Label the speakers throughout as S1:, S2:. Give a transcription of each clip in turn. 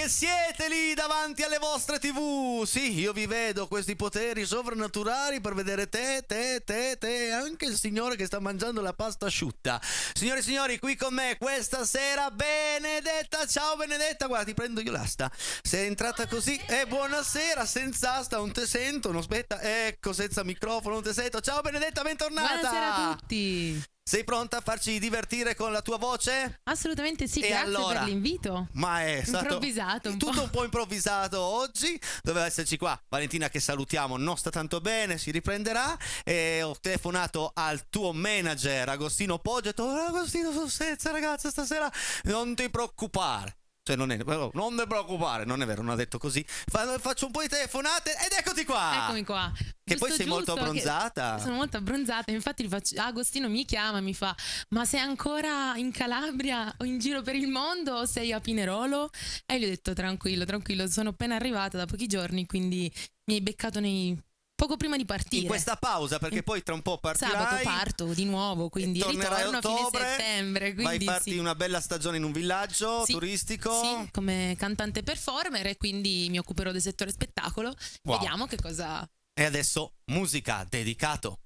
S1: che siete lì davanti alle vostre TV. Sì, io vi vedo questi poteri sovrannaturali per vedere te, anche il signore che sta mangiando la pasta asciutta. Signore e signori, qui con me questa sera Benedetta. Ciao Benedetta, guarda, ti prendo io l'asta. Sei entrata così, buonasera, senza asta, non te sento, non aspetta, ecco, senza microfono, non te sento. Ciao Benedetta, bentornata.
S2: Buonasera a tutti.
S1: Sei pronta a farci divertire con la tua voce?
S2: Assolutamente sì, grazie
S1: allora,
S2: per l'invito.
S1: Ma è stato
S2: improvvisato
S1: tutto un po' improvvisato oggi. Doveva esserci qua Valentina, che salutiamo, non sta tanto bene, si riprenderà. E ho telefonato al tuo manager Agostino Poggio e ho detto: Agostino, sono senza, ragazza, stasera non ti preoccupare. Cioè non ti preoccupare, non è vero, non ha detto così. Faccio un po' di telefonate ed eccoti qua.
S2: Eccomi qua.
S1: Che poi sei molto abbronzata.
S2: Sono molto abbronzata, infatti Agostino mi chiama e mi fa: ma sei ancora in Calabria o in giro per il mondo o sei a Pinerolo? E gli ho detto: tranquillo, sono appena arrivata da pochi giorni, quindi mi hai beccato poco prima di partire.
S1: In questa pausa, perché poi tra un po' partirai.
S2: Sabato parto di nuovo, quindi ritorno a fine settembre.
S1: Vai a farti una bella stagione in un villaggio turistico.
S2: Sì, come cantante performer, e quindi mi occuperò del settore spettacolo.
S1: Wow.
S2: Vediamo che cosa.
S1: E adesso musica, dedicato.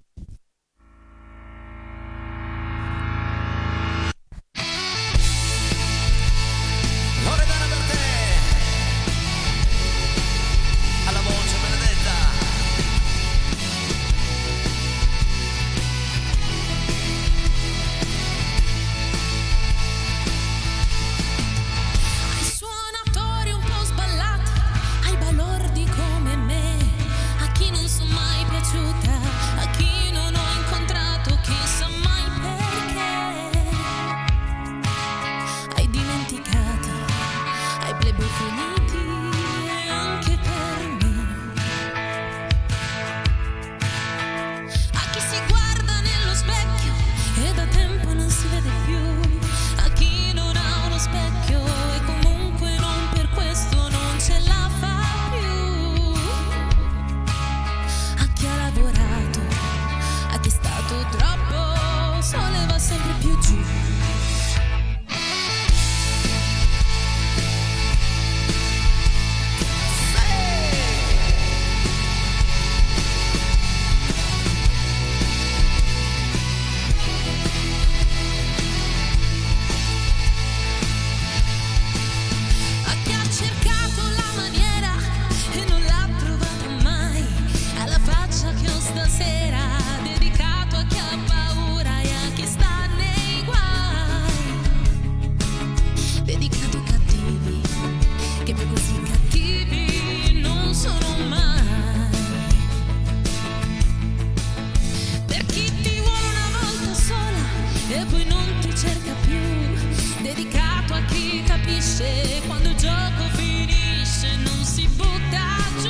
S1: Loredana per te. Alla voce Benedetta.
S3: Ai suonatori un po' sballati, ai balordi come me, a chi non sono mai piaciuta, a chi non ho incontrato chissà mai perché, ai dimenticati, ai plebei finiti e anche per me, a chi si guarda nello specchio e da tempo non si vede più, a chi non ha uno specchio e comunque non per questo non ce la fa più, a chi ha lavorato, a chi è stato troppo sole va sempre più giù. A chi ha cercato la maniera e non l'ha trovata mai, alla faccia che ho stasera, dedicato a chi ha paura e a chi sta nei guai, dedicato ai cattivi, che poi così cattivi non sono mai, per chi ti vuole una volta sola e poi non ti cerca più, dedicato a chi capisce quando il gioco finisce non si butta giù,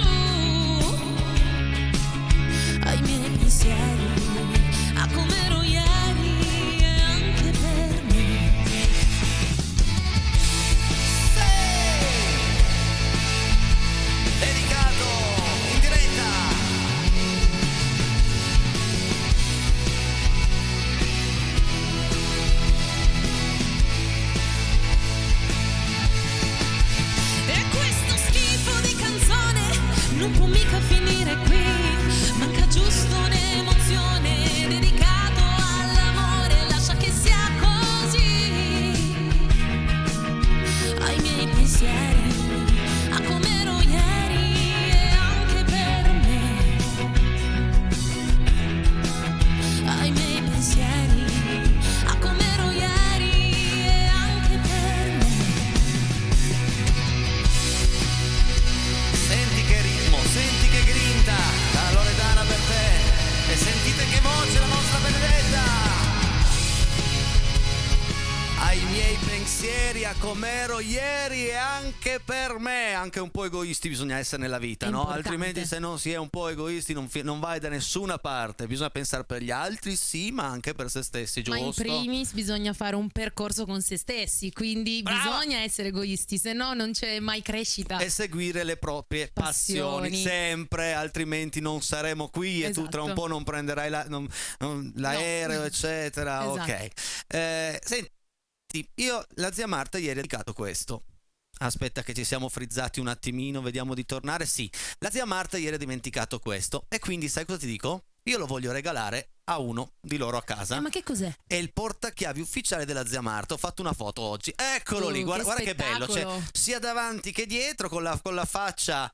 S3: ai miei pensieri, a come ero ieri e anche per me.
S1: Dedicato in diretta.
S3: E questo schifo di canzone non può mica finire qui, manca giusto un'emozione, dedicato all'amore, lascia che sia così, ai miei pensieri, a come ero ieri e anche per me, ai miei pensieri, a come ero ieri e anche per me.
S1: Senti che ritmo, senti che grinta, la Loredana per te. E sentite che voce la nostra Benedetta. Ai miei pensieri, a com'ero ieri e anche per me. Anche un po' egoisti bisogna essere nella vita, no?
S2: Importante.
S1: Altrimenti, se non si è un po' egoisti non vai da nessuna parte. Bisogna pensare per gli altri, sì, ma anche per se stessi,
S2: Ma in
S1: giusto?
S2: primis bisogna fare un percorso con se stessi, quindi
S1: Brava!
S2: bisogna essere egoisti, se no non c'è mai crescita.
S1: E seguire le proprie passioni sempre, altrimenti non saremo qui e tu tra un
S2: Esatto.
S1: po' non prenderai l'aereo,
S2: No.
S1: eccetera.
S2: Esatto.
S1: Ok. Senti, io, la zia Marta ieri ha dedicato questo Aspetta che ci siamo frizzati un attimino, vediamo di tornare. Sì, la zia Marta ieri ha dimenticato questo e quindi sai cosa ti dico? Io lo voglio regalare a uno di loro a casa.
S2: Ma che cos'è?
S1: È il portachiavi ufficiale della zia Marta. Ho fatto una foto oggi. Eccolo lì, guarda che bello. Cioè, sia davanti che dietro, con la faccia,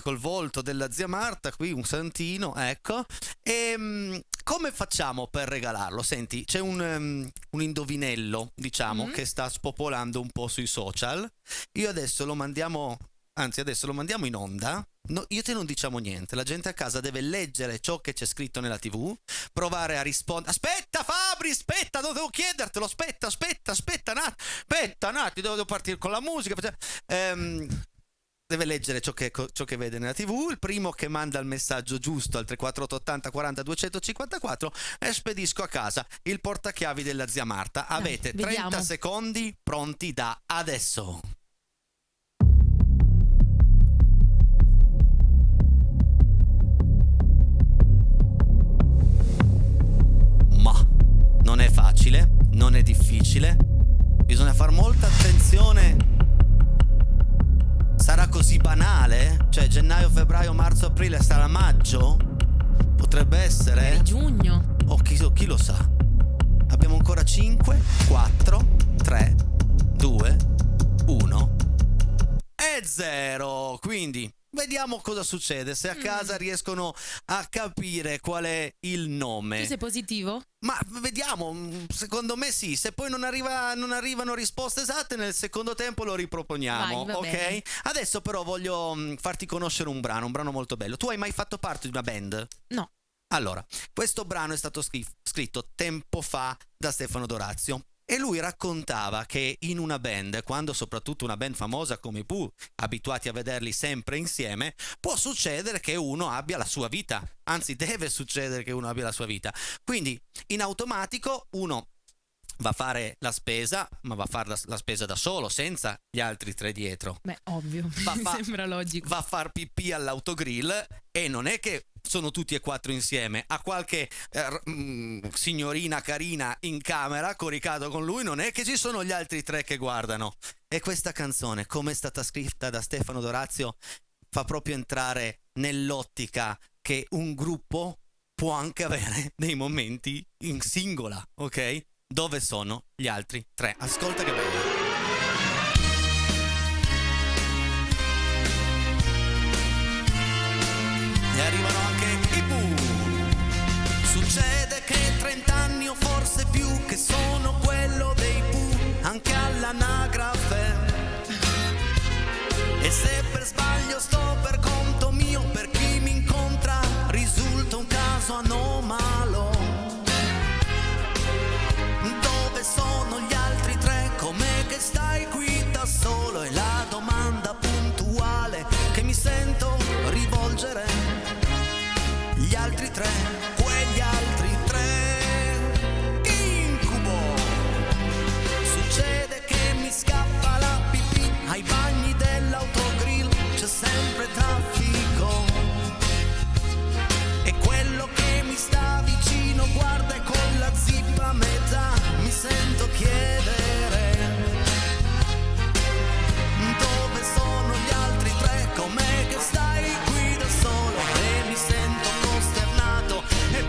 S1: col volto della zia Marta. Qui un santino, ecco. E come facciamo per regalarlo? Senti, c'è un indovinello, diciamo, che sta spopolando un po' sui social. Io adesso lo mandiamo. Anzi, adesso lo mandiamo in onda. No, io te non diciamo niente. La gente a casa deve leggere ciò che c'è scritto nella TV, provare a rispondere. Aspetta, Fabri, aspetta, devo chiedertelo. Aspetta, Nati, devo partire con la musica. Deve leggere ciò che vede nella TV. Il primo che manda il messaggio giusto al 34880 40 254 e spedisco a casa il portachiavi della zia Marta. Avete 30 secondi pronti da adesso. Non è facile, non è difficile, bisogna fare molta attenzione. Sarà così banale? Cioè gennaio, febbraio, marzo, aprile, sarà maggio? Potrebbe essere?
S2: Giugno.
S1: O chi lo sa? Abbiamo ancora 5, 4, 3, 2, 1 e 0. Quindi vediamo cosa succede, se a casa riescono a capire qual è il nome.
S2: Tu sei positivo?
S1: Ma vediamo, secondo me sì. Se poi non arrivano risposte esatte, nel secondo tempo lo riproponiamo.
S2: Vai, va
S1: ok?
S2: bene.
S1: Adesso però voglio farti conoscere un brano molto bello. Tu hai mai fatto parte di una band?
S2: No.
S1: Allora, questo brano è stato scritto tempo fa da Stefano Dorazio. E lui raccontava che in una band, quando soprattutto una band famosa come i Pooh, abituati a vederli sempre insieme, può succedere che uno abbia la sua vita, anzi deve succedere che uno abbia la sua vita. Quindi in automatico uno va a fare la spesa, ma va a fare la spesa da solo, senza gli altri tre dietro.
S2: Beh, ovvio, mi sembra logico.
S1: Va a far pipì all'autogrill e non è che sono tutti e quattro insieme. Ha qualche signorina carina in camera coricato con lui, non è che ci sono gli altri tre che guardano. E questa canzone, come è stata scritta da Stefano Dorazio, fa proprio entrare nell'ottica che un gruppo può anche avere dei momenti in singola, ok? Dove sono gli altri tre? Ascolta che bello. E arrivano anche i Pooh. Succede che 30 anni o forse più che sono quello dei Pooh, anche all'anagrafe. E se per sbaglio sto per conto mio, per chi mi incontra risulta un caso anomalo. Dove sono gli altri tre? Com'è che stai qui da solo? È la domanda puntuale che mi sento rivolgere. Gli altri tre, quegli altri tre, incubo. Succede che mi scappa la pipì ai bagni dell'autogrill, c'è sempre traffico. E quello che mi sta vicino guarda e con la zippa a metà mi sento chiedere: dove sono gli altri tre? Com'è che stai qui da solo? E mi sento costernato e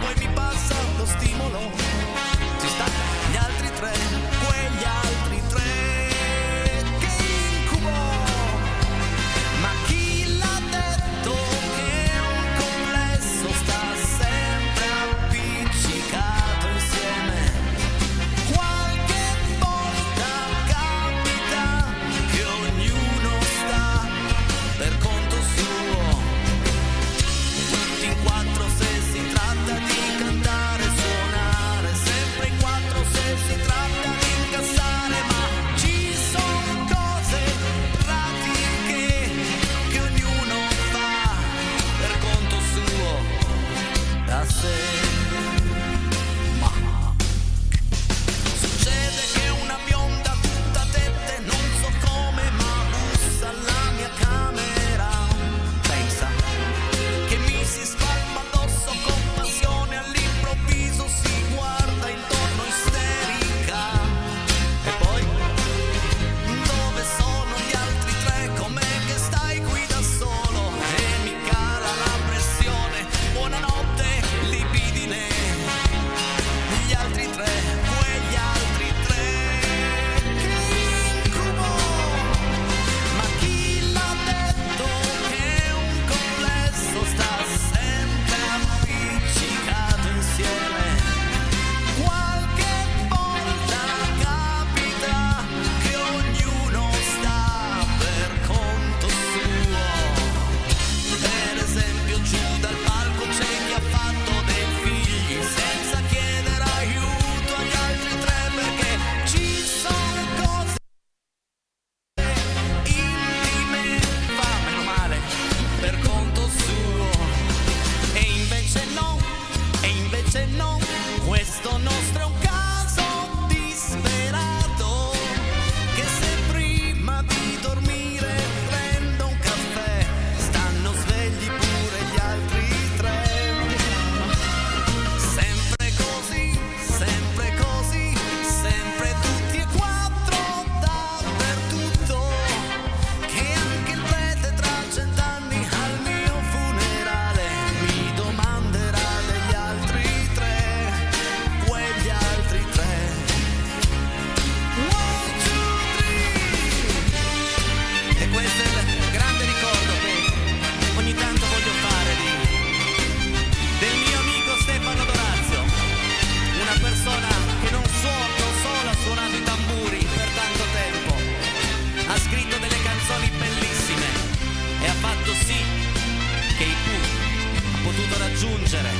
S1: raggiungere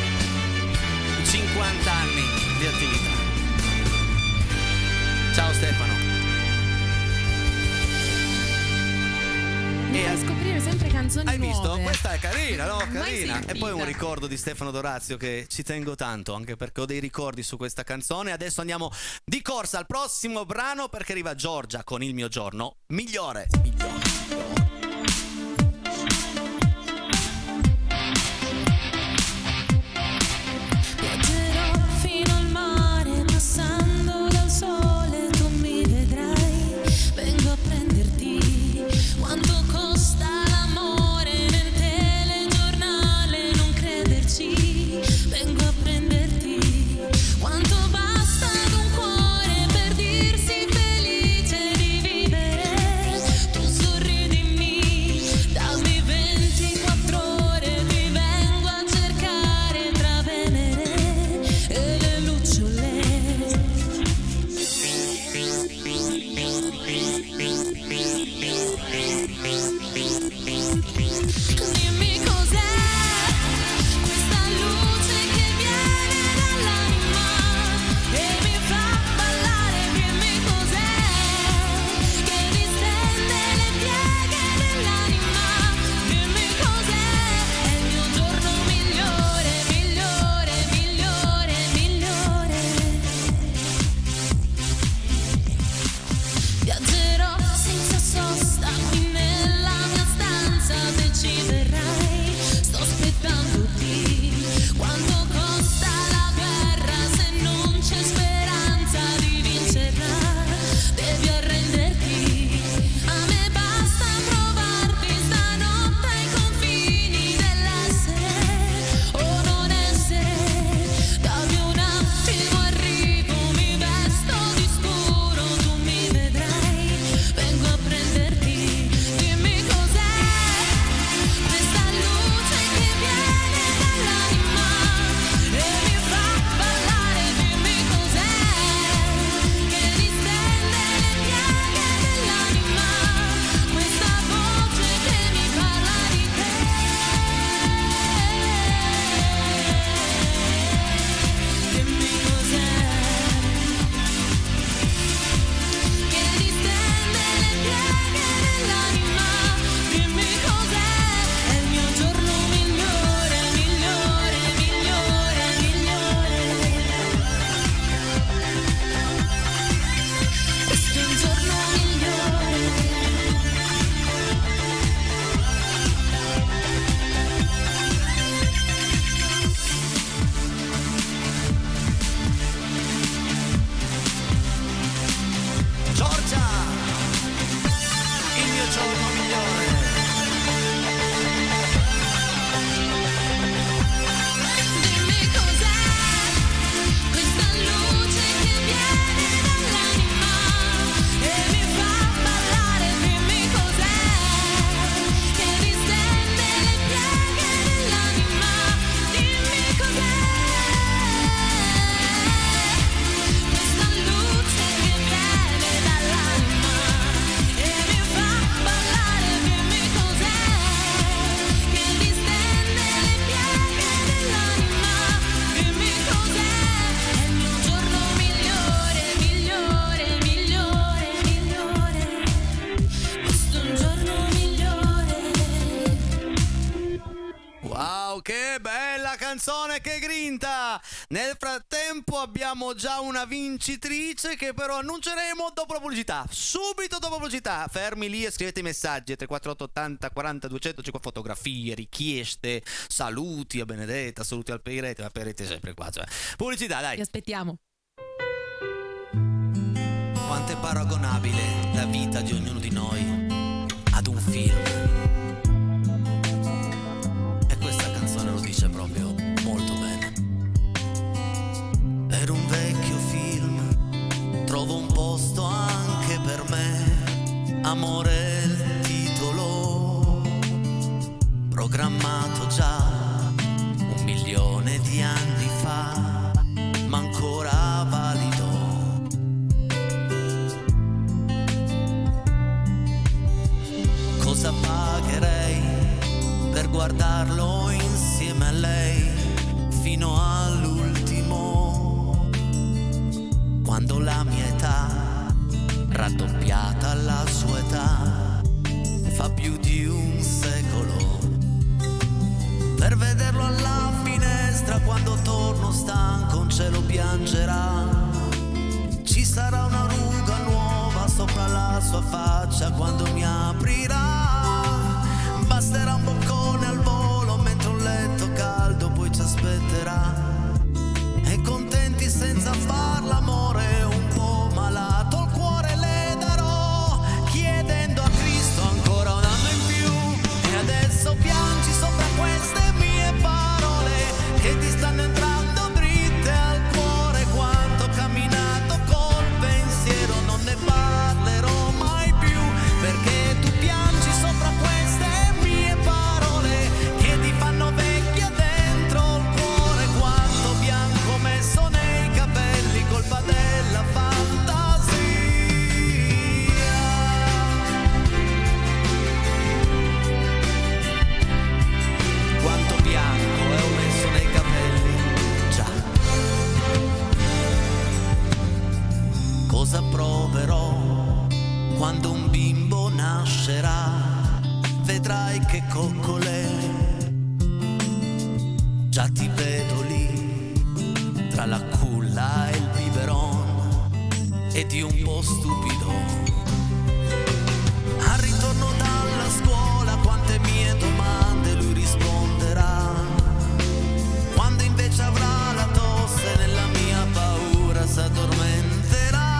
S1: i 50 anni di attività. Ciao Stefano.
S2: Mi fai scoprire sempre canzoni
S1: Hai visto?
S2: nuove.
S1: Questa è carina, no?
S2: Mai
S1: Carina. E
S2: sentita.
S1: poi un ricordo di Stefano Dorazio che ci tengo tanto, anche perché ho dei ricordi su questa canzone. Adesso andiamo di corsa al prossimo brano, perché arriva Giorgia con Il mio giorno migliore.
S3: Viaggerò fino al mare, passando dal sole, tu mi vedrai, vengo a prenderti. Quanto costa l'amore nel telegiornale, non crederci, vengo a prenderti. Quanto basta ad un cuore per dirsi felice di vivere, tu sorridimi, dammi 24 ore, ti vengo a cercare tra Venere e le lucciole. Dimmi cos'è questa luce che viene dall'anima e mi fa ballare, dimmi cos'è che distende le pieghe dell'anima, dimmi cos'è, è il mio giorno migliore, migliore, migliore, migliore. Viaggerò senza sosta qui nella mia stanza, se ci verrai sto aspettandoti. Quanto costa la guerra se non c'è speranza di vincerla? Devi arrenderti, a me basta trovarti stanotte ai confini dell'essere o non essere. Dammi un attimo, arrivo, mi vesto di scuro, tu mi vedrai, vengo a prenderti. Dimmi cos'è questa luce che viene dall'anima e mi fa ballare, dimmi cos'è che distende le pieghe dell'anima, questa voce che mi parla di te. Dimmi cos'è che distende le pieghe dell'anima, dimmi cos'è, è il mio giorno migliore, migliore, migliore, migliore. Questo è il giorno migliore.
S1: Giorgia, il mio giorno migliore.
S3: Dimmi cos'è questa luce che viene dall'anima e mi fa ballare, dimmi cos'è che distende le pieghe dell'anima, dimmi cos'è questa luce che viene dall'anima e mi fa ballare, dimmi cos'è che distende le pieghe dell'anima, dimmi cos'è, è il mio giorno migliore, migliore, migliore, migliore, questo è un giorno migliore.
S1: Wow, che bella canzone, che grinta! Nel frattempo abbiamo già una vincitrice che però annunceremo dopo la pubblicità. Subito dopo la pubblicità. Fermi lì e scrivete i messaggi 348 80 40 205, fotografie, richieste, saluti a Benedetta, saluti al Peirete, ma Peirete sempre qua, cioè. Pubblicità, dai.
S2: Ti aspettiamo.
S1: Quanto è paragonabile la vita di ognuno di noi ad un film. E questa canzone lo dice proprio molto bene. Per un vecchio film trovo un posto anche per me. Amore è il titolo, programmato già 1.000.000 di anni fa, ma ancora valido. Cosa pagherei per guardarlo insieme a lei? finestra quando torno stanco un cielo piangerà. Ci sarà una ruga nuova sopra la sua faccia quando mi aprirà. Basterà un boccone al volo mentre un letto caldo poi ci aspetterà. E contenti senza far l'amore, un po' malato il cuore le darò, chiedendo a Cristo ancora un anno in più. E adesso piangi sopra queste mie parole che ti stanno entrando dritte al cuore. Quanto ho camminato col pensiero, non ne parlerò mai più, perché tu piangi sopra queste mie parole che ti fanno vecchia dentro il cuore. Quanto bianco ho messo nei capelli, colpa della fantasia. Quanto bianco ho messo nei capelli, già. Cosa proverò quando un bimbo nascerà? Vedrai che coccole, già ti vedo lì, tra la culla e il biberon, e di un po' stupido. Al ritorno dalla scuola quante mie domande lui risponderà, quando invece avrà la tosse nella mia paura s'addormenterà.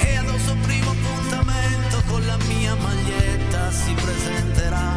S1: E addosso al primo appuntamento con la mia maglietta si presenterà,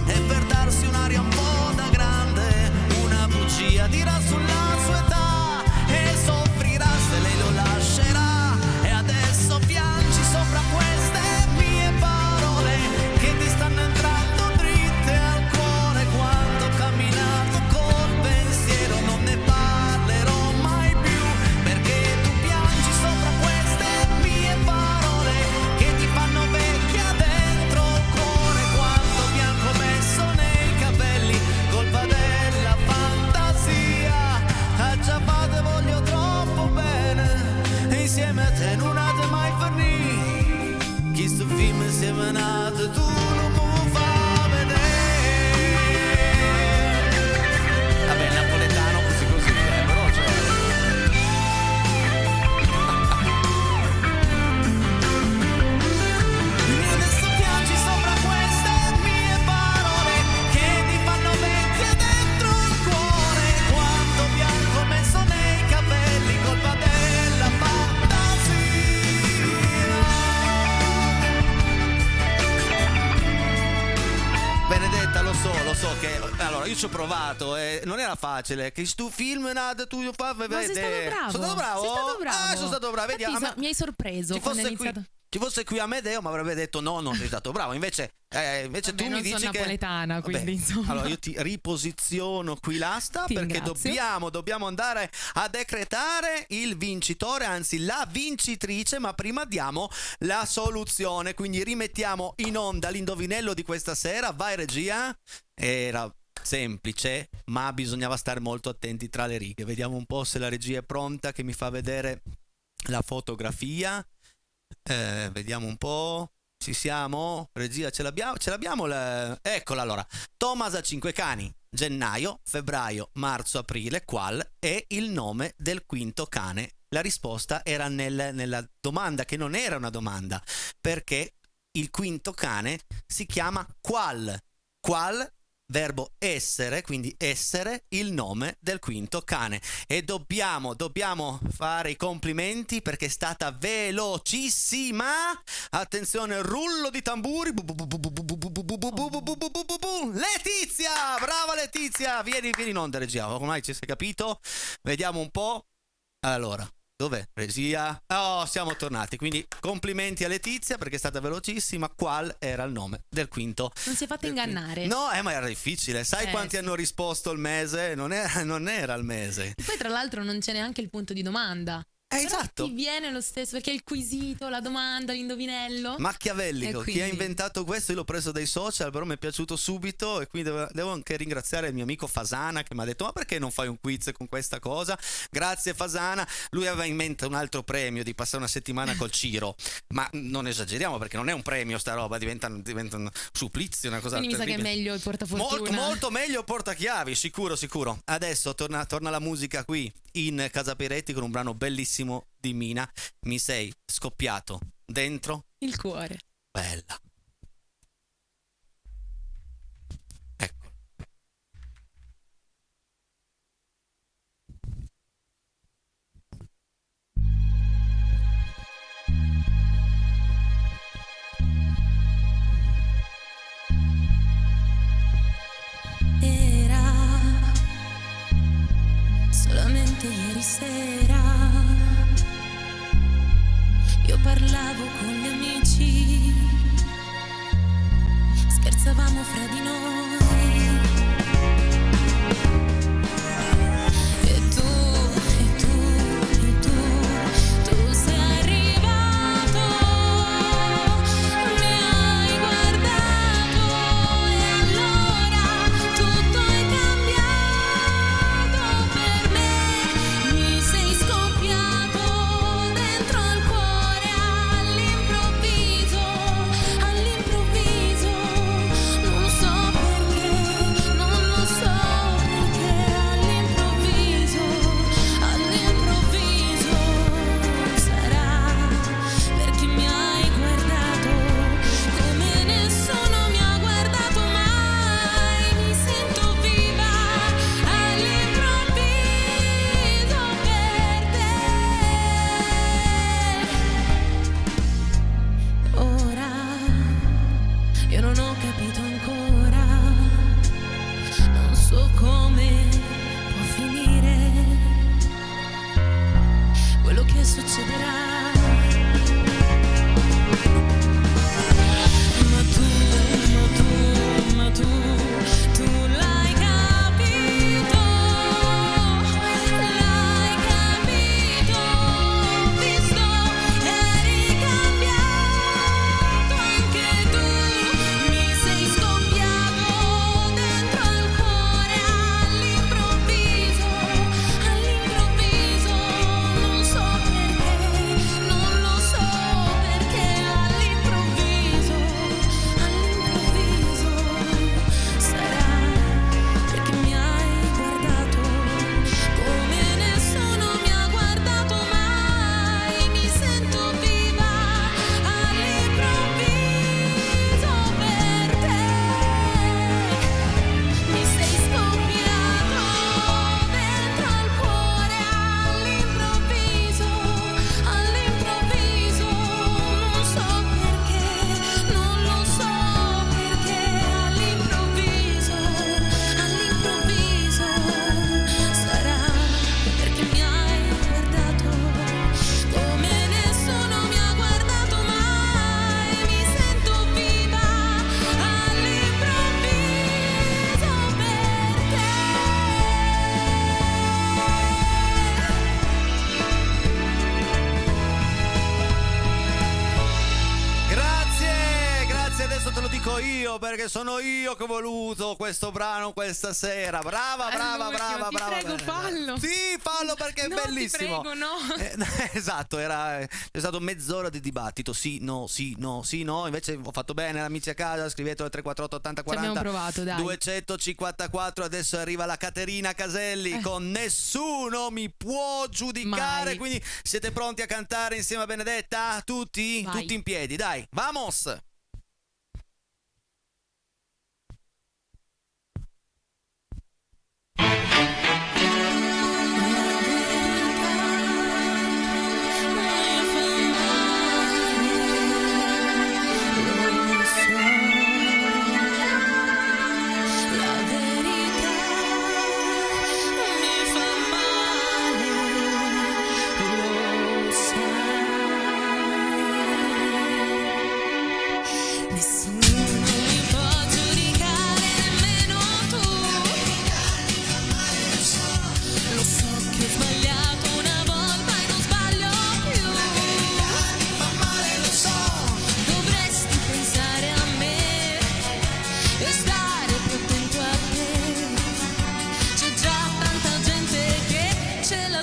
S1: e per darsi un'aria un po' da grande una bugia dirà sulla sua età, e soffrirà se lei lo lascerà. E adesso piangi sopra queste mie parole che ti stanno entrando dritte al cuore. Quanto ho camminato col pensiero, non ne parlerò mai più, perché tu piangi sopra queste mie parole che ti fanno vecchia dentro il cuore. Quanto bianco ho messo nei capelli, colpa della fantasia. A già fate voglio troppo bene, e insieme a te non avete mai fornì. Chi sto film insieme nato tu non mi fa vedere. Vabbè, il napoletano così, però cioè. E adesso piangi sopra queste mie parole che ti fanno vecchia dentro il cuore. Quanto bianco ho messo nei capelli, colpa della fantasia. Benedetta, lo so che allora io ci ho provato e non era facile. Che stu film nada tu fa
S2: Ma sei stato bravo.
S1: Sono stato bravo?
S2: Sei stato bravo.
S1: Ah, sono stato bravo. Vedi,
S2: Infatti
S1: a me-
S2: mi hai sorpreso
S1: Ci
S2: quando hai
S1: fosse, qui,
S2: iniziato.
S1: ci fosse qui Amedeo mi avrebbe detto no, non sei stato bravo. Invece
S2: Vabbè,
S1: tu mi
S2: non
S1: dici
S2: sono
S1: che
S2: napoletana, quindi, insomma.
S1: allora io ti riposiziono qui l'asta,
S2: Ti
S1: perché
S2: ringrazio.
S1: dobbiamo andare a decretare il vincitore, anzi la vincitrice, ma prima diamo la soluzione. Quindi rimettiamo in onda l'indovinello di questa sera. Vai regia. Era semplice, ma bisognava stare molto attenti tra le righe. Vediamo un po' se la regia è pronta, che mi fa vedere la fotografia. Vediamo un po'. Ci siamo? Regia, ce l'abbiamo eccola. Allora, Thomas ha 5 cani. Gennaio, febbraio, marzo, aprile. Qual è il nome del quinto cane? La risposta era nella domanda, che non era una domanda, perché il quinto cane si chiama qual. Qual, verbo essere, quindi essere il nome del quinto cane. E dobbiamo fare i complimenti perché è stata velocissima. Attenzione, rullo di tamburi. Letizia, brava Letizia, vieni in onda regia, ormai ci sei capito. Vediamo un po'. Allora, dov'è regia? Oh, siamo tornati, quindi complimenti a Letizia perché è stata velocissima. Qual era il nome del quinto?
S2: Non si è fatto ingannare.
S1: No, ma era difficile. Sai quanti
S2: sì.
S1: hanno risposto il mese? Non era il mese.
S2: E poi tra l'altro non c'è neanche il punto di domanda. Però
S1: esatto.
S2: ti viene lo stesso perché è il quesito, la domanda, l'indovinello.
S1: Machiavellico,
S2: E
S1: chi ha
S2: quindi-
S1: inventato questo io l'ho preso dai social, però mi è piaciuto subito e quindi devo anche ringraziare il mio amico Fasana che mi ha detto ma perché non fai un quiz con questa cosa? Grazie Fasana, lui aveva in mente un altro premio di passare una settimana col Ciro, ma non esageriamo perché non è un premio sta roba, diventa un supplizio, una cosa
S2: Quindi mi sa che è
S1: terribile.
S2: meglio il portafortuna.
S1: Molto, molto meglio portachiavi, sicuro, sicuro. Adesso torna la musica qui in Casa Peretti con un brano bellissimo di Mina. Mi sei scoppiato dentro.
S2: Il cuore.
S1: Bella. Ecco.
S3: Era solamente ieri sera, io parlavo con gli amici, scherzavamo fra di noi. E tu sei arrivato, mi hai guardato e allora tutto è cambiato per me. Mi sei scoppiato dentro al cuore all'improvviso, non so perché, non lo so perché all'improvviso sarà perché mi hai guardato come nessuno mi ha guardato mai. Mi sento viva all'improvviso per te. Ora io non ho capito ancora, non so come può finire quello che succederà. Tu l'hai capito, visto, eri cambiato anche tu, mi sei scoppiato dentro al cuore all'improvviso, non so perché, non lo so perché all'improvviso sarà perché mi hai guardato come nessuno mi ha guardato mai. Mi sento viva all'improvviso per te. Mi sei scoppiato dentro al cuore all'improvviso, non so perché, non lo so perché all'improvviso sarà perché mi hai guardato come nessuno mi ha guardato mai. Mi sento viva all'improvviso per te.
S1: Grazie, adesso te lo dico io perché sono io che ho voluto questo brano questa sera. Brava, brava, brava,
S2: Ti
S1: brava.
S2: prego, fallo.
S1: Sì, fallo perché è
S2: No,
S1: bellissimo.
S2: ti prego, no.
S1: Esatto, c'è stato mezz'ora di dibattito. Sì, no, sì, no, sì, no. Invece ho fatto bene, amici a casa, scrivetelo al 348 80
S2: Ci
S1: 40
S2: abbiamo provato, dai.
S1: 254. Adesso arriva la Caterina Caselli con Nessuno mi può giudicare.
S2: Mai.
S1: Quindi siete pronti a cantare insieme a Benedetta? Tutti?
S2: Vai.
S1: Tutti in piedi, dai, vamos!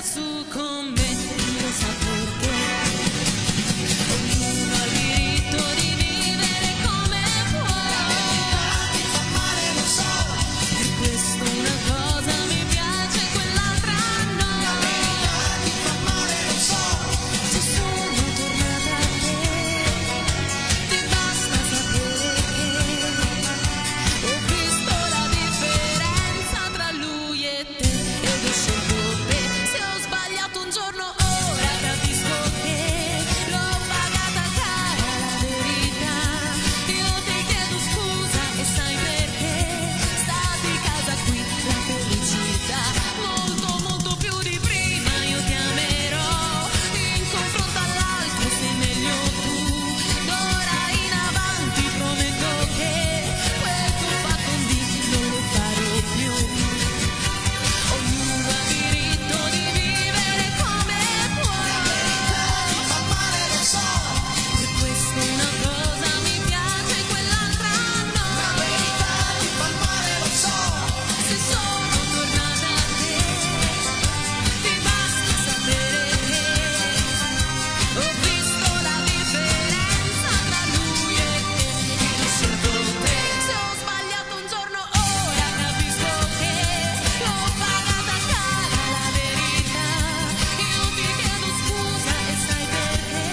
S3: su con me, io so perché. Ognuno ha il diritto di vivere come può. Ti fa male, lo so. Per questo una cosa mi piace, quell'altra no. Ti fa male, lo so. Se sono tornata a te, ti basta sapere che ho visto la differenza tra lui e te, ed ho scelto te. Se ho sbagliato un giorno, ora capisco che l'ho pagata cara la verità. Io ti chiedo scusa e sai perché? Sta di casa qui la felicità. Molto molto più di prima io ti amerò. In confronto all'altro sei meglio tu. D'ora in avanti prometto che quel che ho fatto un dì non lo farò più. Ognuno ha diritto di vivere come può. Ti fa male, lo so. Per questo una cosa mi piace, quell'altra no. La verità ti fa male, lo so. Se sono tornata a te, ti basta sapere che ho visto la differenza tra lui e te, ed ho scelto te. Se ho sbagliato un giorno, ora capisco che l'ho pagata cara la verità. Io ti chiedo scusa e sai perché?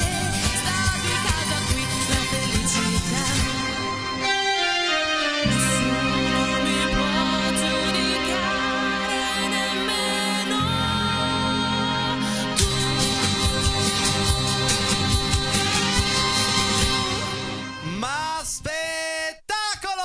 S3: Sta di casa qui la felicità. Nessuno mi può giudicare, nemmeno tu.
S1: Ma spettacolo!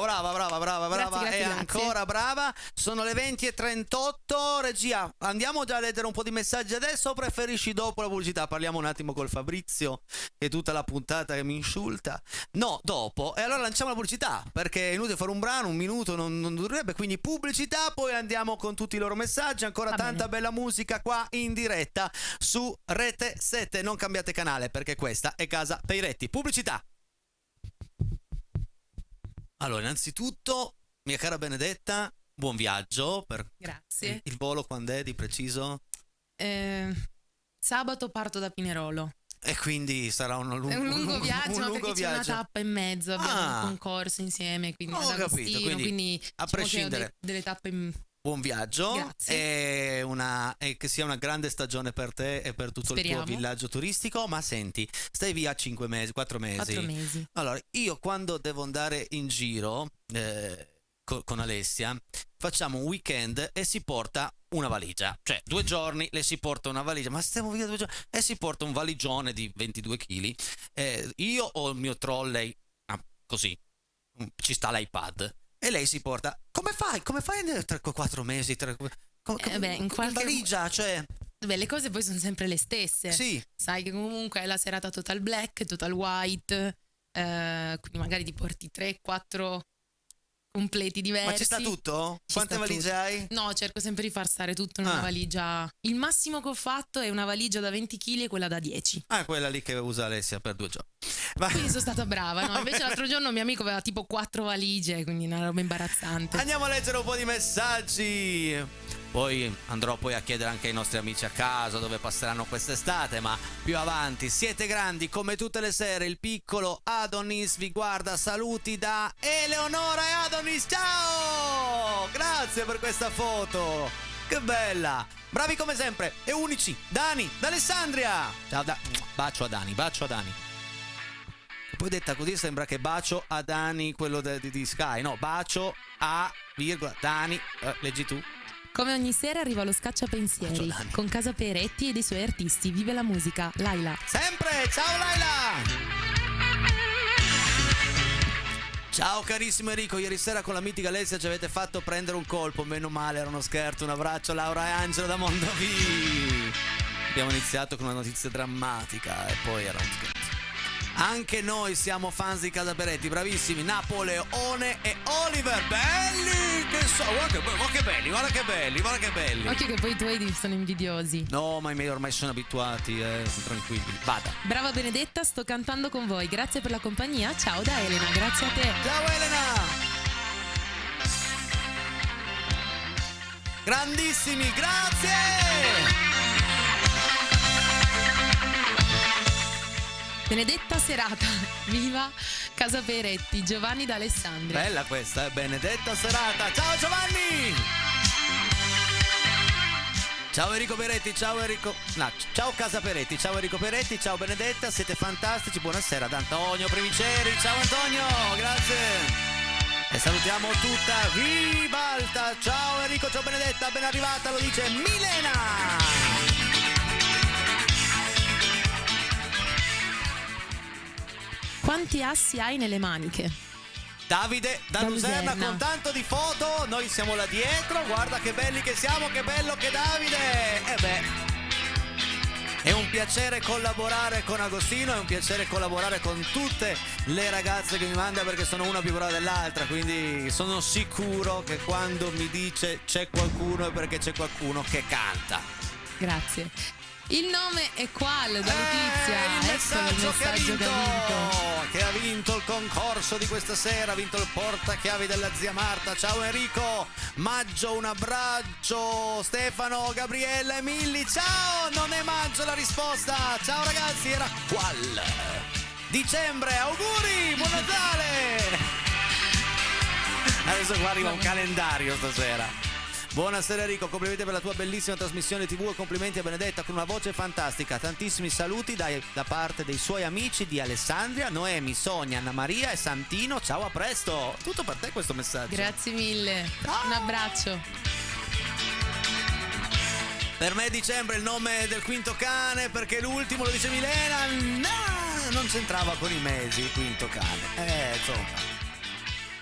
S1: Brava, brava, brava, brava.
S2: Grazie,
S1: E
S2: grazie.
S1: ancora brava. Sono le 20:38. Regia, andiamo già a leggere un po' di messaggi adesso o preferisci dopo la pubblicità? Parliamo un attimo col Fabrizio, che è tutta la puntata che mi insulta. No, dopo. E allora lanciamo la pubblicità, perché è inutile fare un brano, un minuto non durerebbe. Quindi pubblicità, poi andiamo con tutti i loro messaggi. Ancora
S2: Va
S1: tanta
S2: bene.
S1: bella musica qua in diretta su Rete 7. Non cambiate canale, perché questa è Casa Peiretti. Pubblicità. Allora, innanzitutto, mia cara Benedetta, buon viaggio.
S2: Grazie.
S1: Il volo quando è di preciso?
S2: Sabato parto da Pinerolo.
S1: E quindi sarà
S2: È un lungo viaggio,
S1: un
S2: ma
S1: lungo
S2: perché c'è una
S1: viaggio.
S2: tappa in mezzo, abbiamo
S1: Ah.
S2: un concorso insieme, quindi
S1: Ho
S2: ad
S1: capito,
S2: Agostino,
S1: quindi,
S2: diciamo
S1: a
S2: che ho
S1: prescindere.
S2: delle tappe in...
S1: Buon viaggio.
S2: Grazie.
S1: E che sia una grande stagione per te e per tutto
S2: Speriamo.
S1: il tuo villaggio turistico. Ma senti, stai via 5 mesi, 4 mesi.
S2: 4 mesi.
S1: Allora, io quando devo andare in giro con Alessia, facciamo un weekend e si porta una valigia. Cioè, 2 giorni le si porta una valigia. Ma stiamo via 2 giorni. E si porta un valigione di 22 kg. Io ho il mio trolley, così, ci sta l'iPad. E lei si porta. Come fai? Come fai tra 4 mesi?
S2: In qualche
S1: valigia, cioè.
S2: Beh, le cose poi sono sempre le stesse.
S1: Sì.
S2: Sai che comunque è la serata total black, total white, quindi magari ti porti 3-4 completi diversi.
S1: Ma ci sta tutto?
S2: Ci
S1: Quante
S2: sta
S1: valigie
S2: tutto.
S1: hai?
S2: No, cerco sempre di far stare tutto in una
S1: Ah.
S2: valigia. Il massimo che ho fatto è una valigia da 20 kg e quella da 10.
S1: Ah, quella lì che usa Alessia per 2 giorni. Ma-
S2: Quindi sono stata brava, no?
S1: Va
S2: Invece
S1: bene.
S2: l'altro giorno mio amico aveva tipo 4 valigie, quindi una roba imbarazzante.
S1: Andiamo a leggere un po' di messaggi. Poi andrò poi a chiedere anche ai nostri amici a casa dove passeranno quest'estate, ma più avanti. Siete grandi come tutte le sere. Il piccolo Adonis vi guarda. Saluti da Eleonora e Adonis. Ciao! Grazie per questa foto. Che bella. Bravi come sempre e unici. Dani, da Alessandria. Ciao, bacio a Dani, bacio a Dani. Poi detta così sembra che bacio a Dani, quello di Sky. No, bacio a virgola Dani. Leggi tu.
S2: Come ogni sera arriva lo scacciapensieri
S1: Bacio, Dani.
S2: con Casa Peretti e dei suoi artisti. Vive la musica, Laila.
S1: Sempre, ciao Laila. Ciao carissimo Enrico, ieri sera con la mitica Alessia ci avete fatto prendere un colpo, meno male, era uno scherzo. Un abbraccio Laura e Angelo da Mondovì. Abbiamo iniziato con una notizia drammatica e poi era un scherzo. Anche noi siamo fans di Casa Peretti, bravissimi. Napoleone e Oliver, belli che guarda che belli, guarda che belli, guarda che belli.
S2: Occhio che poi i tuoi sono invidiosi.
S1: No, ma i miei ormai sono abituati, sono tranquilli. Vada.
S2: Brava Benedetta, sto cantando con voi. Grazie per la compagnia. Ciao da Elena, grazie a te.
S1: Ciao Elena. Grandissimi, grazie!
S2: Benedetta serata, viva Casa Peretti, Giovanni d'Alessandria.
S1: Bella questa, benedetta serata. Ciao Giovanni! Ciao Enrico Peretti, ciao Enrico. No, ciao Casa Peretti, ciao Enrico Peretti, ciao Benedetta, siete fantastici. Buonasera ad Antonio Previceri. Ciao Antonio, grazie. E salutiamo tutta Ribalta. Ciao Enrico, ciao Benedetta, ben arrivata, lo dice Milena.
S2: Quanti assi hai nelle maniche?
S1: Davide da Luserna con tanto di foto, noi siamo là dietro, guarda che belli che siamo, che bello che Davide! E beh, è un piacere collaborare con Agostino, è un piacere collaborare con tutte le ragazze che mi manda perché sono una più brava dell'altra, quindi sono sicuro che quando mi dice c'è qualcuno è perché c'è qualcuno che canta.
S2: Grazie. Il nome è Qual da Letizia.
S1: Il messaggio che ha
S2: vinto.
S1: vinto il concorso di questa sera, ha vinto il portachiavi della zia Marta. Ciao Enrico, Maggio, un abbraccio. Stefano, Gabriella, Emilli, ciao. Non è Maggio la risposta. Ciao ragazzi, era Qual. Dicembre, auguri, buon Natale. Adesso qua arriva un calendario stasera. Buonasera Enrico, complimenti per la tua bellissima trasmissione TV e complimenti a Benedetta con una voce fantastica. Tantissimi saluti da parte dei suoi amici di Alessandria, Noemi, Sonia, Anna Maria e Santino. Ciao, a presto. Tutto per te questo messaggio.
S2: Grazie mille. Un abbraccio.
S1: Per me dicembre è il nome del quinto cane perché l'ultimo lo dice Milena. No, non c'entrava con i mesi il quinto cane. Insomma.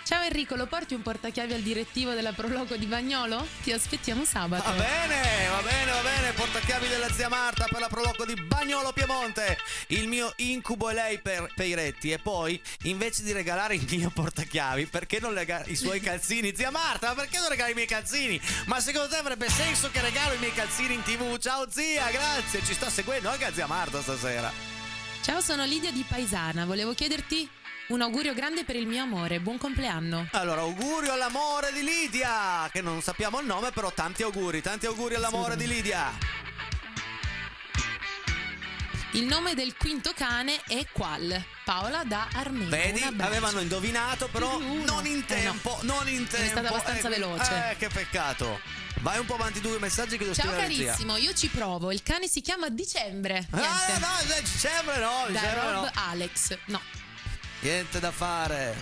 S2: Ciao Enrico, lo porti un portachiavi al direttivo della Proloco di Bagnolo? Ti aspettiamo sabato.
S1: Va bene, portachiavi della zia Marta per la Proloco di Bagnolo Piemonte. Il mio incubo è lei per Peiretti. E poi, invece di regalare il mio portachiavi, perché non i suoi calzini? Zia Marta, ma perché non regali i miei calzini? Ma secondo te avrebbe senso che regalo i miei calzini in TV? Ciao zia, grazie, ci sta seguendo anche a zia Marta stasera.
S2: Ciao, sono Lidia di Paesana, volevo chiederti un augurio grande per il mio amore, buon compleanno.
S1: Allora, augurio all'amore di Lidia, che non sappiamo il nome, però tanti auguri all'amore di Lidia.
S2: Il nome del quinto cane è Qual. Paola da Armenia.
S1: Vedi, avevano indovinato, però non in tempo, non in tempo.
S2: È stato abbastanza veloce.
S1: Che peccato. Vai un po' avanti, due messaggi che devo
S2: Ciao
S1: scrivere.
S2: carissimo, io ci provo. Il cane si chiama Dicembre. Niente.
S1: No, dicembre no.
S2: Da Rob
S1: no.
S2: Alex. No.
S1: Niente da fare.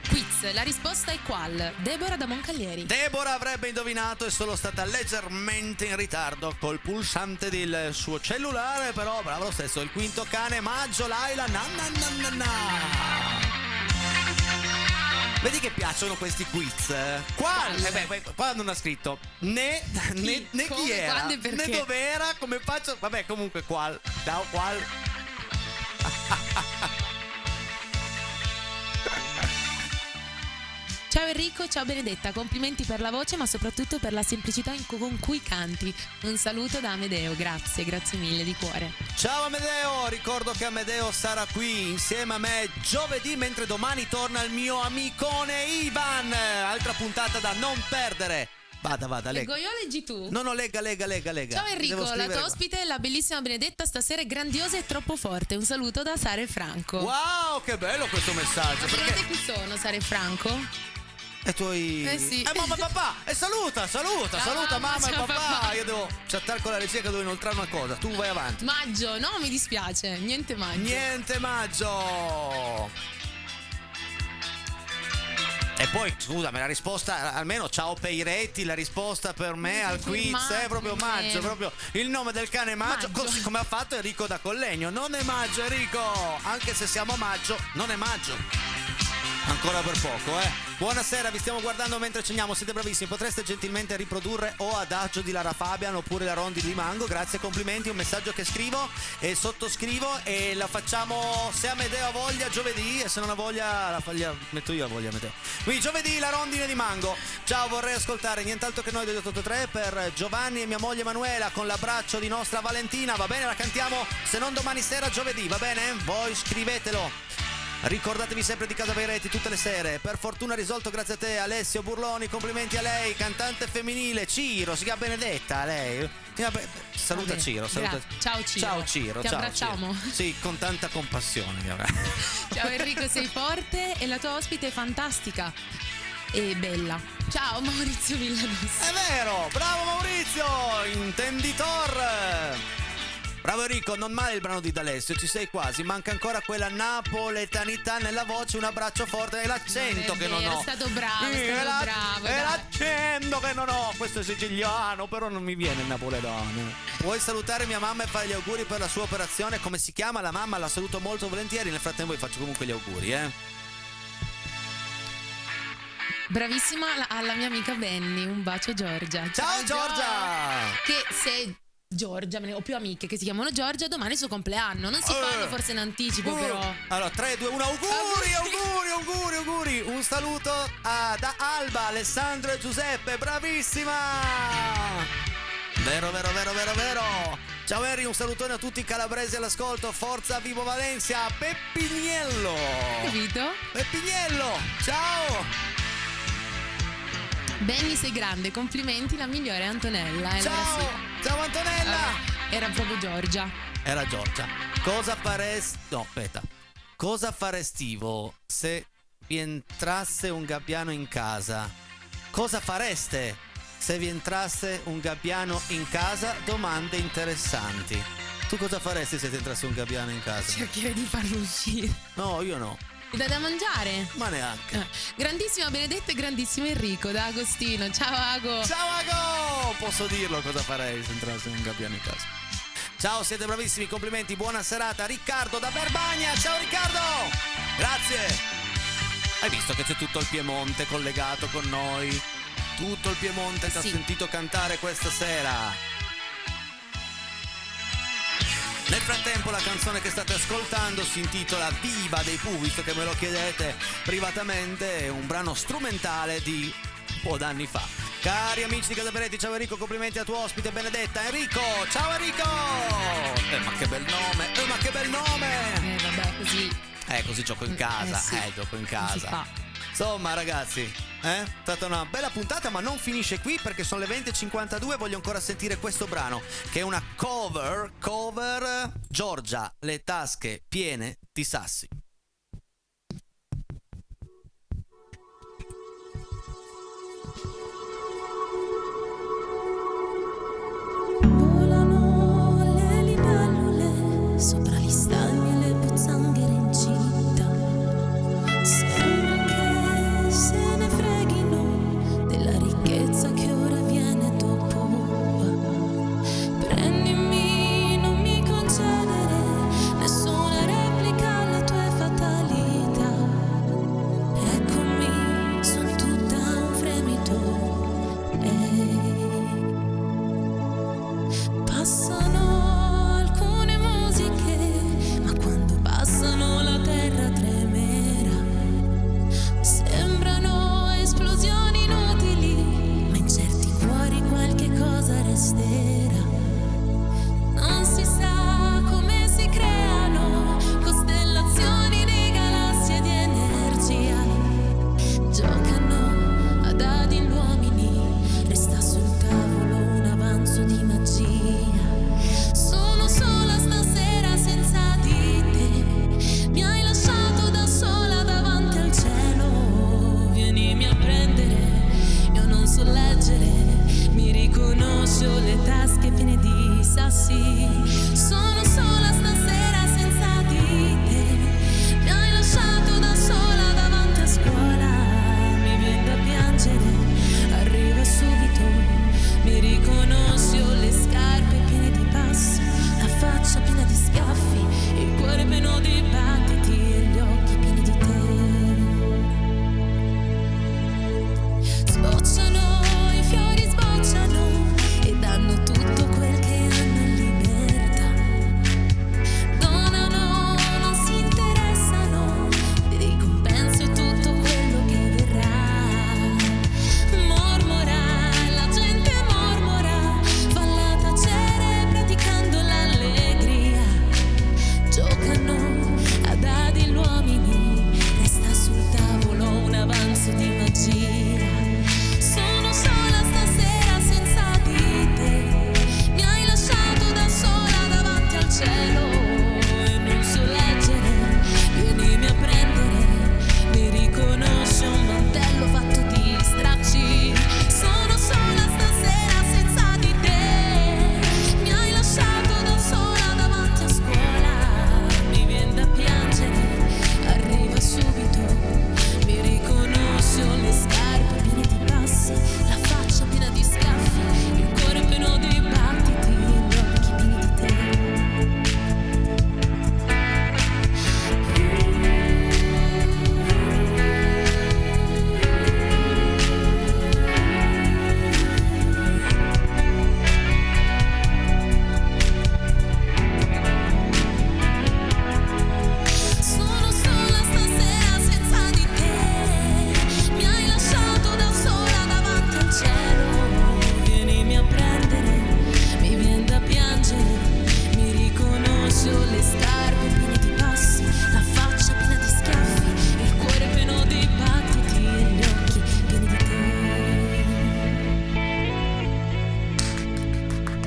S2: Quiz, la risposta è Qual. Deborah da Moncalieri.
S1: Deborah avrebbe indovinato, è solo stata leggermente in ritardo col pulsante del suo cellulare, però bravo lo stesso. Il quinto cane, Maggio, Laila, Vedi che piacciono questi quiz? Qual? Qua non ha scritto né chi era,
S2: quando e perché.
S1: né dove era, come faccio. Vabbè, comunque Qual. Ciao Qual.
S2: Ciao Enrico, ciao Benedetta, complimenti per la voce ma soprattutto per la semplicità con cui canti. Un saluto da Amedeo, grazie mille di cuore.
S1: Ciao Amedeo, ricordo che Amedeo sarà qui insieme a me giovedì, mentre domani torna il mio amicone Ivan. Altra puntata da non perdere. Vada, lega.
S2: Leggo io o leggi tu?
S1: No, lega.
S2: Ciao Enrico, la tua ospite, la bellissima Benedetta, stasera è grandiosa e troppo forte. Un saluto da Sara e Franco.
S1: Wow, che bello questo messaggio.
S2: Ma secondo te chi sono Sara e Franco?
S1: E tuoi...
S2: sì.
S1: Mamma e papà. E saluta mamma e papà. Io devo chattare con la regia che devo inoltrare una cosa. Tu vai avanti.
S2: Maggio, no, mi dispiace. Niente
S1: Maggio. E poi, scusami, la risposta, almeno ciao Peiretti, la risposta per me al quiz è proprio Maggio, proprio il nome del cane Maggio, così come ha fatto Enrico da Collegno. Non è Maggio Enrico, anche se siamo a maggio, non è Maggio. Ancora per poco, Buonasera, vi stiamo guardando mentre ceniamo, siete bravissimi. Potreste gentilmente riprodurre o Adagio di Lara Fabian oppure La Rondine di Mango? Grazie, complimenti, un messaggio che scrivo e sottoscrivo e la facciamo se Amedeo ha voglia giovedì e se non ha voglia la metto io a voglia Amedeo. Quindi giovedì La Rondine di Mango. Ciao, vorrei ascoltare nient'altro che noi del 883 per Giovanni e mia moglie Emanuela con l'abbraccio di nostra Valentina, va bene? La cantiamo se non domani sera, giovedì, va bene? Voi scrivetelo. Ricordatevi sempre di Casa Bairetti tutte le sere. Per fortuna risolto grazie a te, Alessio Burloni. Complimenti a lei, cantante femminile. Ciro, si chiama Benedetta lei. Saluta
S2: Vabbè,
S1: Ciro, saluta.
S2: Ciao Ciro.
S1: Ciao Ciro,
S2: Ti
S1: ciao
S2: abbracciamo.
S1: Ciro. Sì, con tanta compassione.
S2: Ciao Enrico, sei forte e la tua ospite è fantastica e bella. Ciao Maurizio Villados.
S1: È vero, bravo Maurizio, intenditor. Bravo Enrico, non male il brano di D'Alessio, ci sei quasi, manca ancora quella napoletanità nella voce, un abbraccio forte e l'accento che non ho.
S2: È stato bravo,
S1: Sì,
S2: è stato bravo.
S1: e
S2: dai.
S1: l'accento che non ho, questo è siciliano, però non mi viene il napoletano. Puoi salutare mia mamma e fare gli auguri per la sua operazione, come si chiama la mamma? La saluto molto volentieri, nel frattempo vi faccio comunque gli auguri,
S2: Bravissima alla mia amica Benny, un bacio Giorgia.
S1: Ciao Giorgia!
S2: Che se Giorgia, ho più amiche che si chiamano Giorgia, domani è il suo compleanno. Non si fanno forse in anticipo, però.
S1: Allora, 3, 2, 1, auguri! Un saluto da Alba, Alessandro e Giuseppe, bravissima! Vero. Ciao Henry, un salutone a tutti i calabresi all'ascolto. Forza Vivo Valencia, Peppiniello!
S2: Capito?
S1: Peppiniello, ciao!
S2: Benny sei grande, complimenti, la migliore è Antonella. E allora
S1: Ciao!
S2: sì.
S1: Ciao Antonella!
S2: Era proprio Giorgia.
S1: Era Giorgia. Cosa faresti se vi entrasse un gabbiano in casa? Cosa fareste se vi entrasse un gabbiano in casa? Domande interessanti. Tu cosa faresti se ti entrasse un gabbiano in casa?
S2: Cercherei di farlo uscire.
S1: No, io no.
S2: Mi dai da mangiare?
S1: Ma neanche.
S2: Grandissima Benedetta e grandissimo Enrico da Agostino. Ciao Ago.
S1: Ciao Ago! Posso dirlo cosa farei se entrasse un gabbiano in casa? Ciao, siete bravissimi, complimenti, buona serata. Riccardo da Verbania, ciao Riccardo! Grazie! Hai visto che c'è tutto il Piemonte collegato con noi? Tutto il Piemonte ti ha sentito cantare questa sera. Nel frattempo la canzone che state ascoltando si intitola Viva dei Pooh, visto che me lo chiedete privatamente, è un brano strumentale di un po' d'anni fa. Cari amici di Casa Bairetti, ciao Enrico, complimenti al tuo ospite Benedetta. Enrico, ciao Enrico! Ma che bel nome,
S2: Vabbè, così.
S1: Così gioco in casa,
S2: sì.
S1: gioco in
S2: Si
S1: casa.
S2: fa.
S1: Insomma ragazzi, è stata una bella puntata, ma non finisce qui perché sono le 20:52 e voglio ancora sentire questo brano che è una cover Giorgia, le tasche piene di sassi.
S3: Volano le libellule sopra gli stagni e le pozzanghere in città. Sembra che se ne freghino della ricchezza che ora viene dopo. Prendimi, non mi concedere nessuna replica alle tue fatalità. Eccomi, son tutta un fremito. Passano alcune musiche, ma quando passano la terra tremerà. Sembrano esplosioni inutili, ma in certi cuori qualche cosa resterà. Non si sa come si creano costellazioni di galassie di energia. Giocano a dadi gli uomini, resta sul tavolo un avanzo di magia. Sono sola stasera senza di te, mi hai lasciato da sola davanti al cielo. Vienimi a prendere, io non so leggere, mi riconosco le tasche piene di sassi. Sono sola stasera senza di te, mi hai lasciato da sola davanti a scuola. Mi viene da piangere, arriva subito, mi riconosco le scarpe piene di passi, la faccia piena di schiaffi, il cuore pieno di battiti e gli occhi pieni di te. Sbocciano, i fiori sbocciano e danno tutto quel che hanno in libertà.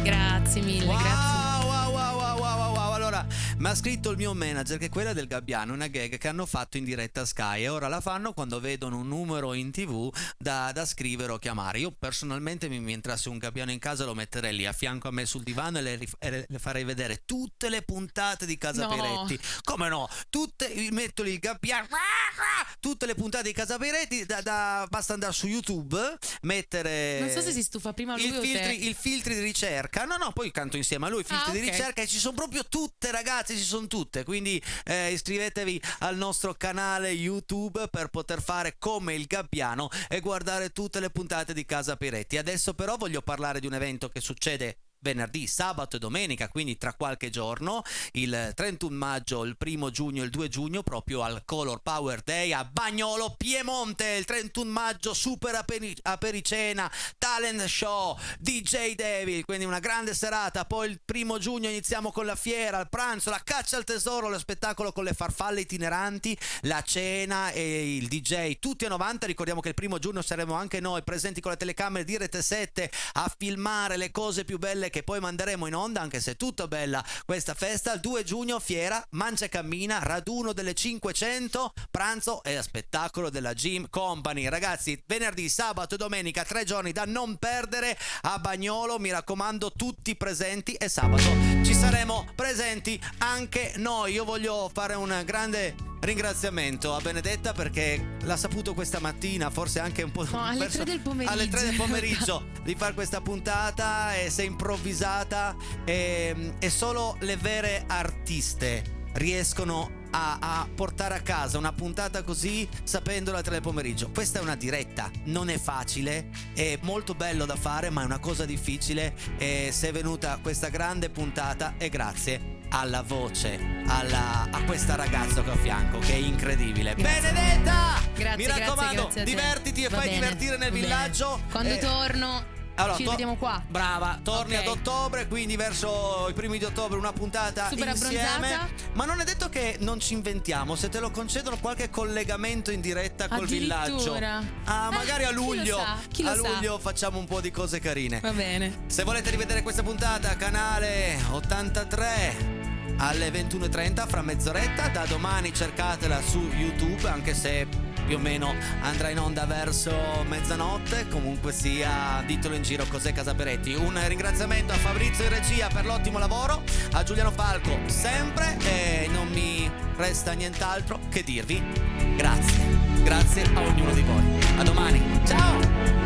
S2: Grazie mille,
S1: Wow,
S2: grazie.
S1: wow, wow, wow, wow, wow, wow. Allora, mi ha scritto il mio manager che quella del Gabbiano è una gag che hanno fatto in diretta a Sky e ora la fanno quando vedono un numero in TV da scrivere o chiamare. Io personalmente mi entrasse un Gabbiano in casa lo metterei lì a fianco a me sul divano e le farei vedere tutte le puntate di Casa
S2: No.
S1: Peretti. Come no? Metto lì il Gabbiano, tutte le puntate di Casa Peretti, basta andare su YouTube, mettere
S2: Non so se si stufa prima lui o te.
S1: il filtri di ricerca. No, poi canto insieme a lui, filtri di
S2: ok.
S1: ricerca, e ci sono proprio tutte, ragazzi, ci sono tutte. Quindi iscrivetevi al nostro canale YouTube per poter fare come il Gabbiano e guardare tutte le puntate di Casa Peretti. Adesso però voglio parlare di un evento che succede venerdì, sabato e domenica, quindi tra qualche giorno, il 31 maggio, il 1 giugno e il 2 giugno, proprio al Color Power Day a Bagnolo, Piemonte. Il 31 maggio super apericena, talent show, DJ Devil, quindi una grande serata. Poi il 1 giugno iniziamo con la fiera, il pranzo, la caccia al tesoro, lo spettacolo con le farfalle itineranti, la cena e il DJ tutti a 90. Ricordiamo che il 1 giugno saremo anche noi presenti con le telecamere di Rete 7 a filmare le cose più belle che poi manderemo in onda, anche se è tutta bella questa festa. Il 2 giugno fiera, mangia e cammina, raduno delle 500, pranzo e spettacolo della Gym Company. Ragazzi, venerdì, sabato e domenica, 3 giorni da non perdere a Bagnolo, mi raccomando, tutti presenti, e sabato ci saremo presenti anche noi. Io voglio fare un grande ringraziamento a Benedetta perché l'ha saputo questa mattina, forse anche un po'
S2: No, alle 3 del pomeriggio.
S1: alle 3 del pomeriggio di fare questa puntata, e si è improvvisata, e solo le vere artiste riescono a portare a casa una puntata così sapendolo alle 3 del pomeriggio. Questa è una diretta, non è facile, è molto bello da fare, ma è una cosa difficile, e se è venuta questa grande puntata è grazie alla voce, a questa ragazza che ho a fianco, che è incredibile.
S2: Grazie.
S1: Benedetta!
S2: Grazie,
S1: Mi raccomando,
S2: grazie a te.
S1: divertiti e
S2: Va
S1: fai
S2: bene,
S1: divertire nel
S2: va bene.
S1: villaggio.
S2: Quando torno
S1: Allora,
S2: ci vediamo qua.
S1: Brava, torni
S2: Ok.
S1: ad ottobre, quindi verso i primi di ottobre una puntata
S2: Super
S1: insieme.
S2: abbronzata.
S1: Ma non è detto che non ci inventiamo, se te lo concedono qualche collegamento in diretta col villaggio.
S2: Addirittura.
S1: Magari a
S2: chi lo
S1: luglio.
S2: sa, chi lo
S1: a
S2: sa.
S1: luglio facciamo un po' di cose carine.
S2: Va bene.
S1: Se volete rivedere questa puntata, canale 83 alle 21:30, fra mezz'oretta. Da domani cercatela su YouTube, anche se più o meno andrà in onda verso mezzanotte. Comunque sia, ditelo in giro cos'è Casa Peretti. Un ringraziamento a Fabrizio in regia per l'ottimo lavoro, a Giuliano Falco sempre, e non mi resta nient'altro che dirvi grazie a ognuno di voi. A domani, ciao!